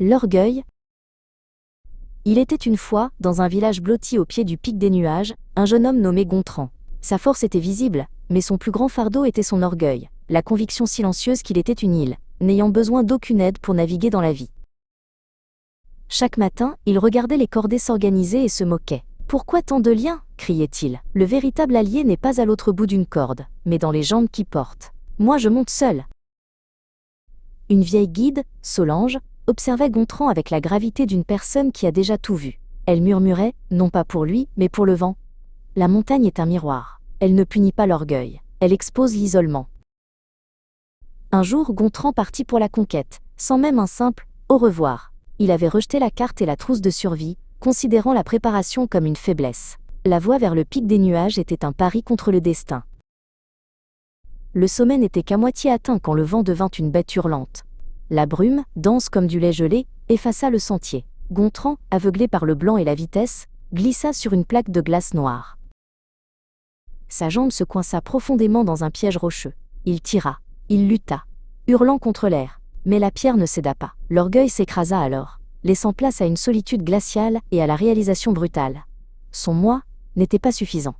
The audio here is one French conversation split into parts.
L'orgueil. Il était une fois, dans un village blotti au pied du pic des nuages, un jeune homme nommé Gontran. Sa force était visible, mais son plus grand fardeau était son orgueil, la conviction silencieuse qu'il était une île, n'ayant besoin d'aucune aide pour naviguer dans la vie. Chaque matin, il regardait les cordées s'organiser et se moquait. « Pourquoi tant de liens ?» criait-il. « Le véritable allié n'est pas à l'autre bout d'une corde, mais dans les jambes qui portent. Moi je monte seul. » Une vieille guide, Solange, observait Gontran avec la gravité d'une personne qui a déjà tout vu. Elle murmurait, non pas pour lui, mais pour le vent. La montagne est un miroir. Elle ne punit pas l'orgueil. Elle expose l'isolement. Un jour, Gontran partit pour la conquête, sans même un simple « au revoir ». Il avait rejeté la carte et la trousse de survie, considérant la préparation comme une faiblesse. La voie vers le pic des nuages était un pari contre le destin. Le sommet n'était qu'à moitié atteint quand le vent devint une bête hurlante. La brume, dense comme du lait gelé, effaça le sentier. Gontran, aveuglé par le blanc et la vitesse, glissa sur une plaque de glace noire. Sa jambe se coinça profondément dans un piège rocheux. Il tira, il lutta, hurlant contre l'air, mais la pierre ne céda pas. L'orgueil s'écrasa alors, laissant place à une solitude glaciale et à la réalisation brutale. Son moi n'était pas suffisant.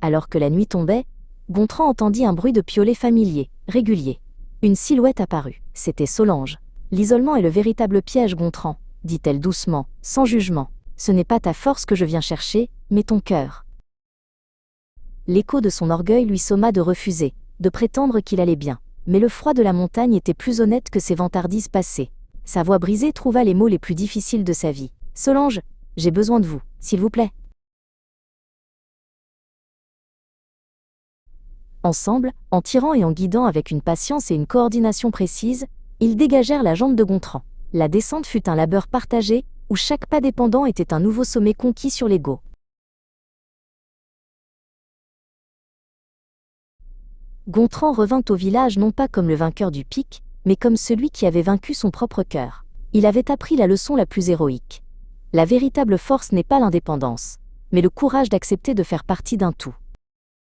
Alors que la nuit tombait, Gontran entendit un bruit de piolet familier, régulier. Une silhouette apparut. C'était Solange. « L'isolement est le véritable piège, Gontran, » dit-elle doucement, sans jugement. « Ce n'est pas ta force que je viens chercher, mais ton cœur. » L'écho de son orgueil lui somma de refuser, de prétendre qu'il allait bien. Mais le froid de la montagne était plus honnête que ses vantardises passées. Sa voix brisée trouva les mots les plus difficiles de sa vie. « Solange, j'ai besoin de vous, s'il vous plaît. » Ensemble, en tirant et en guidant avec une patience et une coordination précises, ils dégagèrent la jambe de Gontran. La descente fut un labeur partagé, où chaque pas dépendant était un nouveau sommet conquis sur l'ego. Gontran revint au village non pas comme le vainqueur du pic, mais comme celui qui avait vaincu son propre cœur. Il avait appris la leçon la plus héroïque. La véritable force n'est pas l'indépendance, mais le courage d'accepter de faire partie d'un tout.